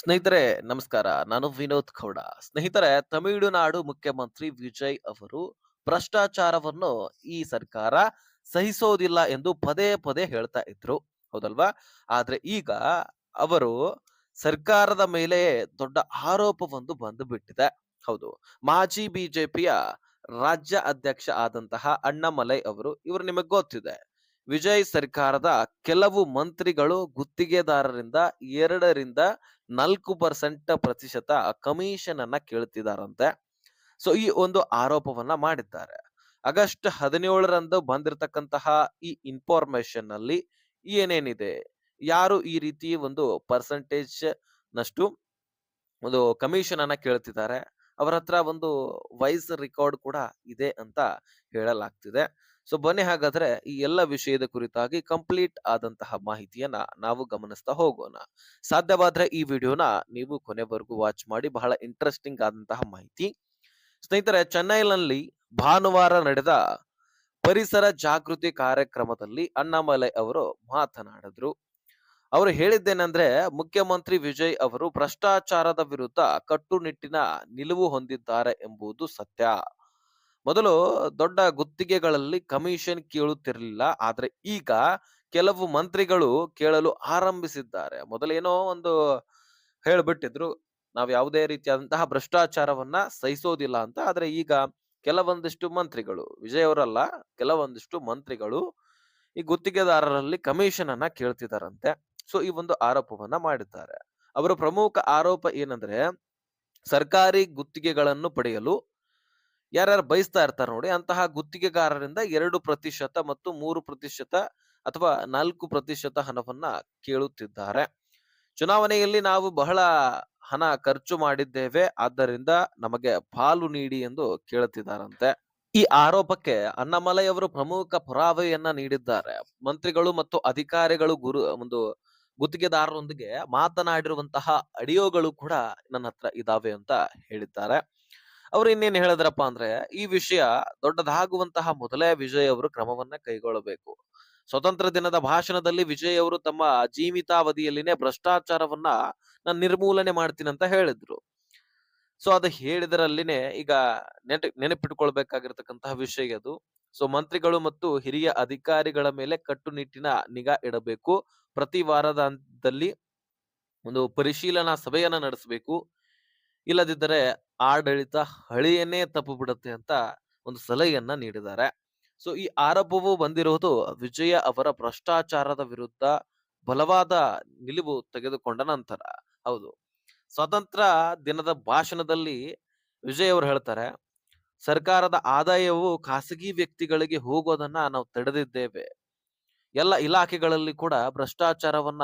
ಸ್ನೇಹಿತರೆ ನಮಸ್ಕಾರ. ನಾನು ವಿನೋದ್ ಗೌಡ. ಸ್ನೇಹಿತರೆ, ತಮಿಳುನಾಡು ಮುಖ್ಯಮಂತ್ರಿ ವಿಜಯ್ ಅವರು ಭ್ರಷ್ಟಾಚಾರವನ್ನು ಈ ಸರ್ಕಾರ ಸಹಿಸೋದಿಲ್ಲ ಎಂದು ಪದೇ ಪದೇ ಹೇಳ್ತಾ ಇದ್ರು. ಹೌದಲ್ವಾ? ಆದ್ರೆ ಈಗ ಅವರು ಸರ್ಕಾರದ ಮೇಲೆ ದೊಡ್ಡ ಆರೋಪವೊಂದು ಬಂದು ಬಿಟ್ಟಿದೆ. ಹೌದು. ಮಾಜಿ ಬಿಜೆಪಿಯ ರಾಜ್ಯ ಅಧ್ಯಕ್ಷ ಆದಂತಹ ಅಣ್ಣಾಮಲೈ ಇವರು ನಿಮಗೆ ಗೊತ್ತಿದೆ. ವಿಜಯ್ ಸರ್ಕಾರದ ಕೆಲವು ಮಂತ್ರಿಗಳು ಗುತ್ತಿಗೆದಾರರಿಂದ 2ರಿಂದ 4% ಕಮಿಷನ್ ಅನ್ನ ಕೇಳ್ತಿದಾರಂತೆ. ಸೊ ಈ ಒಂದು ಆರೋಪವನ್ನ ಮಾಡಿದ್ದಾರೆ. ಆಗಸ್ಟ್ 17ರಂದು ಬಂದಿರತಕ್ಕಂತಹ ಈ ಇನ್ಫಾರ್ಮೇಶನ್ ನಲ್ಲಿ ಏನೇನಿದೆ, ಯಾರು ಈ ರೀತಿ ಒಂದು ಪರ್ಸೆಂಟೇಜ್ ನಷ್ಟು ಒಂದು ಕಮಿಷನ್ ಅನ್ನ ಕೇಳ್ತಿದ್ದಾರೆ, ಅವರ ಹತ್ರ ಒಂದು ವಾಯ್ಸ್ ರೆಕಾರ್ಡ್ ಕೂಡ ಇದೆ ಅಂತ ಹೇಳಲಾಗ್ತಿದೆ. ಸೊ ಬನ್ನಿ ಹಾಗಾದ್ರೆ ಈ ಎಲ್ಲ ವಿಷಯದ ಕುರಿತಾಗಿ ಕಂಪ್ಲೀಟ್ ಆದಂತಹ ಮಾಹಿತಿಯನ್ನ ನಾವು ಗಮನಿಸ್ತಾ ಹೋಗೋಣ. ಸಾಧ್ಯವಾದ್ರೆ ಈ ವಿಡಿಯೋನ ನೀವು ಕೊನೆವರೆಗೂ ವಾಚ್ ಮಾಡಿ, ಬಹಳ ಇಂಟ್ರೆಸ್ಟಿಂಗ್ ಆದಂತಹ ಮಾಹಿತಿ. ಸ್ನೇಹಿತರೆ, ಚೆನ್ನೈನಲ್ಲಿ ಭಾನುವಾರ ನಡೆದ ಪರಿಸರ ಜಾಗೃತಿ ಕಾರ್ಯಕ್ರಮದಲ್ಲಿ ಅಣ್ಣಾಮಲೈ ಅವರು ಮಾತನಾಡಿದ್ರು. ಅವರು ಹೇಳಿದ್ದೇನೆಂದ್ರೆ, ಮುಖ್ಯಮಂತ್ರಿ ವಿಜಯ್ ಅವರು ಭ್ರಷ್ಟಾಚಾರದ ವಿರುದ್ಧ ಕಟ್ಟುನಿಟ್ಟಿನ ನಿಲುವು ಹೊಂದಿದ್ದಾರೆ ಎಂಬುದು ಸತ್ಯ. ಮೊದಲು ದೊಡ್ಡ ಗುತ್ತಿಗೆಗಳಲ್ಲಿ ಕಮಿಷನ್ ಕೇಳುತ್ತಿರಲಿಲ್ಲ, ಆದ್ರೆ ಈಗ ಕೆಲವು ಮಂತ್ರಿಗಳು ಕೇಳಲು ಆರಂಭಿಸಿದ್ದಾರೆ. ಮೊದಲೇನೋ ಒಂದು ಹೇಳ್ಬಿಟ್ಟಿದ್ರು, ನಾವು ಯಾವುದೇ ರೀತಿಯಾದಂತಹ ಭ್ರಷ್ಟಾಚಾರವನ್ನ ಸಹಿಸೋದಿಲ್ಲ ಅಂತ. ಆದ್ರೆ ಈಗ ಕೆಲವೊಂದಿಷ್ಟು ಮಂತ್ರಿಗಳು, ವಿಜಯ್ ಅವರಲ್ಲ, ಕೆಲವೊಂದಿಷ್ಟು ಮಂತ್ರಿಗಳು ಈ ಗುತ್ತಿಗೆದಾರರಲ್ಲಿ ಕಮಿಷನ್ ಅನ್ನ ಕೇಳ್ತಿದಾರಂತೆ. ಸೊ ಈ ಒಂದು ಆರೋಪವನ್ನ ಮಾಡಿದ್ದಾರೆ. ಅವರ ಪ್ರಮುಖ ಆರೋಪ ಏನಂದ್ರೆ, ಸರ್ಕಾರಿ ಗುತ್ತಿಗೆಗಳನ್ನು ಪಡೆಯಲು ಯಾರ್ಯಾರು ಬಯಸ್ತಾ ಇರ್ತಾರೆ ನೋಡಿ, ಅಂತಹ ಗುತ್ತಿಗೆಗಾರರಿಂದ 2% ಮತ್ತು 3% ಅಥವಾ 4% ಹಣವನ್ನ ಕೇಳುತ್ತಿದ್ದಾರೆ. ಚುನಾವಣೆಯಲ್ಲಿ ನಾವು ಬಹಳ ಹಣ ಖರ್ಚು ಮಾಡಿದ್ದೇವೆ, ಆದ್ದರಿಂದ ನಮಗೆ ಪಾಲು ನೀಡಿ ಎಂದು ಕೇಳುತ್ತಿದ್ದಾರಂತೆ. ಈ ಆರೋಪಕ್ಕೆ ಅಣ್ಣಾಮಲೈ ಅವರು ಪ್ರಮುಖ ಪುರಾವೆಯನ್ನ ನೀಡಿದ್ದಾರೆ. ಮಂತ್ರಿಗಳು ಮತ್ತು ಅಧಿಕಾರಿಗಳು ಒಂದು ಗುತ್ತಿಗೆದಾರರೊಂದಿಗೆ ಮಾತನಾಡಿರುವಂತಹ ಆಡಿಯೋಗಳು ಕೂಡ ನನ್ನ ಹತ್ರ ಇದಾವೆ ಅಂತ ಹೇಳಿದ್ದಾರೆ. ಅವ್ರು ಇನ್ನೇನ್ ಹೇಳಿದ್ರಪ್ಪ ಅಂದ್ರೆ, ಈ ವಿಷಯ ದೊಡ್ಡದಾಗುವಂತಹ ಮೊದಲೇ ವಿಜಯ್ ಅವರು ಕ್ರಮವನ್ನ ಕೈಗೊಳ್ಳಬೇಕು. ಸ್ವತಂತ್ರ ದಿನದ ಭಾಷಣದಲ್ಲಿ ವಿಜಯ್ ಅವರು ತಮ್ಮ ಜೀವಿತಾವಧಿಯಲ್ಲಿನೇ ಭ್ರಷ್ಟಾಚಾರವನ್ನ ನಾನು ನಿರ್ಮೂಲನೆ ಮಾಡ್ತೀನಿ ಅಂತ ಹೇಳಿದ್ರು. ಸೊ ಅದು ಹೇಳಿದರಲ್ಲಿನೇ ಈಗ ನೆನಪಿಟ್ಕೊಳ್ಬೇಕಾಗಿರ್ತಕ್ಕಂತಹ ವಿಷಯ ಅದು. ಸೊ ಮಂತ್ರಿಗಳು ಮತ್ತು ಹಿರಿಯ ಅಧಿಕಾರಿಗಳ ಮೇಲೆ ಕಟ್ಟುನಿಟ್ಟಿನ ನಿಗಾ ಇಡಬೇಕು. ಪ್ರತಿ ವಾರದ ಹಂತದಲ್ಲಿ ಒಂದು ಪರಿಶೀಲನಾ ಸಭೆಯನ್ನ ನಡೆಸಬೇಕು. ಇಲ್ಲದಿದ್ದರೆ ಆಡಳಿತ ಹಳಿಯನ್ನೇ ತಪ್ಪು ಬಿಡುತ್ತೆ ಅಂತ ಒಂದು ಸಲಹೆಯನ್ನ ನೀಡಿದ್ದಾರೆ. ಸೊ ಈ ಆರೋಪವು ಬಂದಿರುವುದು ವಿಜಯ ಅವರ ಭ್ರಷ್ಟಾಚಾರದ ವಿರುದ್ಧ ಬಲವಾದ ನಿಲುವು ತೆಗೆದುಕೊಂಡ ನಂತರ. ಹೌದು. ಸ್ವಾತಂತ್ರ್ಯ ದಿನದ ಭಾಷಣದಲ್ಲಿ ವಿಜಯ್ ಅವರು ಹೇಳ್ತಾರೆ, ಸರ್ಕಾರದ ಆದಾಯವು ಖಾಸಗಿ ವ್ಯಕ್ತಿಗಳಿಗೆ ಹೋಗೋದನ್ನ ನಾವು ತಡೆದಿದ್ದೇವೆ. ಎಲ್ಲ ಇಲಾಖೆಗಳಲ್ಲಿ ಕೂಡ ಭ್ರಷ್ಟಾಚಾರವನ್ನ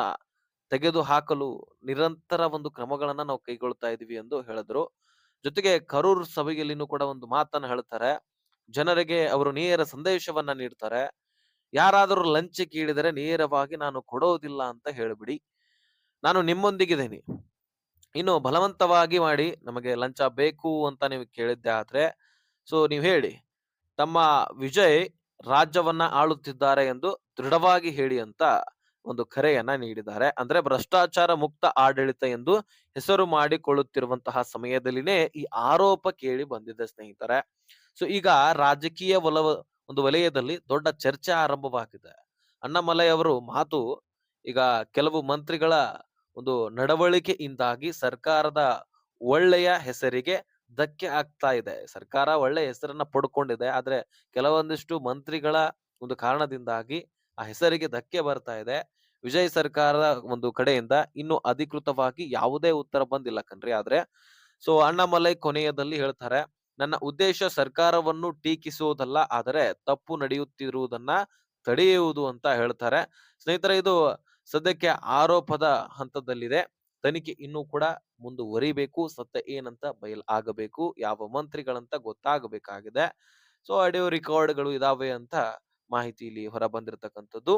ತೆಗೆದು ಹಾಕಲು ನಿರಂತರ ಒಂದು ಕ್ರಮಗಳನ್ನ ನಾವು ಕೈಗೊಳ್ತಾ ಇದೀವಿ ಎಂದು ಹೇಳಿದ್ರು. ಜೊತೆಗೆ ಕರೂರ್ ಸಭೆಯಲ್ಲಿನೂ ಕೂಡ ಒಂದು ಮಾತನ್ನ ಹೇಳ್ತಾರೆ. ಜನರಿಗೆ ಅವರು ನೇರ ಸಂದೇಶವನ್ನ ನೀಡ್ತಾರೆ. ಯಾರಾದರೂ ಲಂಚ ಕೇಳಿದರೆ ನೇರವಾಗಿ ನಾನು ಕೊಡೋದಿಲ್ಲ ಅಂತ ಹೇಳ್ಬಿಡಿ. ನಾನು ನಿಮ್ಮೊಂದಿಗಿದ್ದೀನಿ. ಇನ್ನು ಬಲವಂತವಾಗಿ ಮಾಡಿ ನಮಗೆ ಲಂಚ ಬೇಕು ಅಂತ ನೀವು ಕೇಳಿದ್ದೆ ಆದ್ರೆ, ಸೊ ನೀವ್ ಹೇಳಿ, ತಮ್ಮ ವಿಜಯ್ ರಾಜ್ಯವನ್ನ ಆಳುತ್ತಿದ್ದಾರೆ ಎಂದು ದೃಢವಾಗಿ ಹೇಳಿ ಅಂತ ಒಂದು ಕರೆಯನ್ನ ನೀಡಿದ್ದಾರೆ. ಅಂದ್ರೆ ಭ್ರಷ್ಟಾಚಾರ ಮುಕ್ತ ಆಡಳಿತ ಎಂದು ಹೆಸರು ಮಾಡಿಕೊಳ್ಳುತ್ತಿರುವಂತಹ ಸಮಯದಲ್ಲಿನೇ ಈ ಆರೋಪ ಕೇಳಿ ಬಂದಿದೆ ಸ್ನೇಹಿತರೆ. ಸೊ ಈಗ ರಾಜಕೀಯ ಒಂದು ವಲಯದಲ್ಲಿ ದೊಡ್ಡ ಚರ್ಚೆ ಆರಂಭವಾಗಿದೆ. ಅಣ್ಣಾಮಲೈ ಅವರು ಮಾತು ಈಗ ಕೆಲವು ಮಂತ್ರಿಗಳ ಒಂದು ನಡವಳಿಕೆಯಿಂದಾಗಿ ಸರ್ಕಾರದ ಒಳ್ಳೆಯ ಹೆಸರಿಗೆ ಧಕ್ಕೆ ಆಗ್ತಾ ಇದೆ. ಸರ್ಕಾರ ಒಳ್ಳೆಯ ಹೆಸರನ್ನ ಪಡ್ಕೊಂಡಿದೆ, ಆದ್ರೆ ಕೆಲವೊಂದಿಷ್ಟು ಮಂತ್ರಿಗಳ ಒಂದು ಕಾರಣದಿಂದಾಗಿ ಆ ಹೆಸರಿಗೆ ಧಕ್ಕೆ ಬರ್ತಾ ಇದೆ. ವಿಜಯ್ ಸರ್ಕಾರದ ಒಂದು ಕಡೆಯಿಂದ ಇನ್ನು ಅಧಿಕೃತವಾಗಿ ಯಾವುದೇ ಉತ್ತರ ಬಂದಿಲ್ಲ ಕಣ್ರಿ. ಆದ್ರೆ ಸೊ ಅಣ್ಣಾಮಲೈ ಕೊನೆಯದಲ್ಲಿ ಹೇಳ್ತಾರೆ, ನನ್ನ ಉದ್ದೇಶ ಸರ್ಕಾರವನ್ನು ಟೀಕಿಸುವುದಲ್ಲ, ಆದರೆ ತಪ್ಪು ನಡೆಯುತ್ತಿರುವುದನ್ನ ತಡೆಯುವುದು ಅಂತ ಹೇಳ್ತಾರೆ. ಸ್ನೇಹಿತರೆ, ಇದು ಸದ್ಯಕ್ಕೆ ಆರೋಪದ ಹಂತದಲ್ಲಿದೆ. ತನಿಖೆ ಇನ್ನೂ ಕೂಡ ಮುಂದುವರಿಬೇಕು. ಸತ್ಯ ಏನಂತ ಆಗಬೇಕು, ಯಾವ ಮಂತ್ರಿಗಳಂತ ಗೊತ್ತಾಗಬೇಕಾಗಿದೆ. ಸೊ ಆಡಿಯೋ ರೆಕಾರ್ಡ್ಗಳು ಇದಾವೆ ಅಂತ ಮಾಹಿತಿ ಇಲ್ಲಿ ಹೊರ ಬಂದಿರತಕ್ಕಂಥದ್ದು.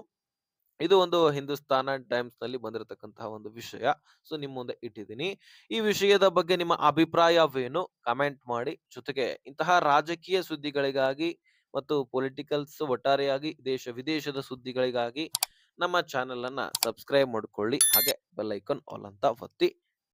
ಇದು ಒಂದು ಹಿಂದೂಸ್ತಾನ ಟೈಮ್ಸ್ ನಲ್ಲಿ ಬಂದಿರತಕ್ಕಂತಹ ಒಂದು ವಿಷಯ. ಸೊ ನಿಮ್ ಮುಂದೆ ಇಟ್ಟಿದ್ದೀನಿ. ಈ ವಿಷಯದ ಬಗ್ಗೆ ನಿಮ್ಮ ಅಭಿಪ್ರಾಯವೇನು ಕಮೆಂಟ್ ಮಾಡಿ. ಜೊತೆಗೆ ಇಂತಹ ರಾಜಕೀಯ ಸುದ್ದಿಗಳಿಗಾಗಿ ಮತ್ತು ಪೊಲಿಟಿಕಲ್ಸ್ ಒಟ್ಟಾರೆಯಾಗಿ ದೇಶ ವಿದೇಶದ ಸುದ್ದಿಗಳಿಗಾಗಿ ನಮ್ಮ ಚಾನೆಲ್ ಅನ್ನ ಸಬ್ಸ್ಕ್ರೈಬ್ ಮಾಡ್ಕೊಳ್ಳಿ. ಹಾಗೆ ಬೆಲ್ ಐಕಾನ್ ಆಲ್ ಅಂತ ಒತ್ತಿ.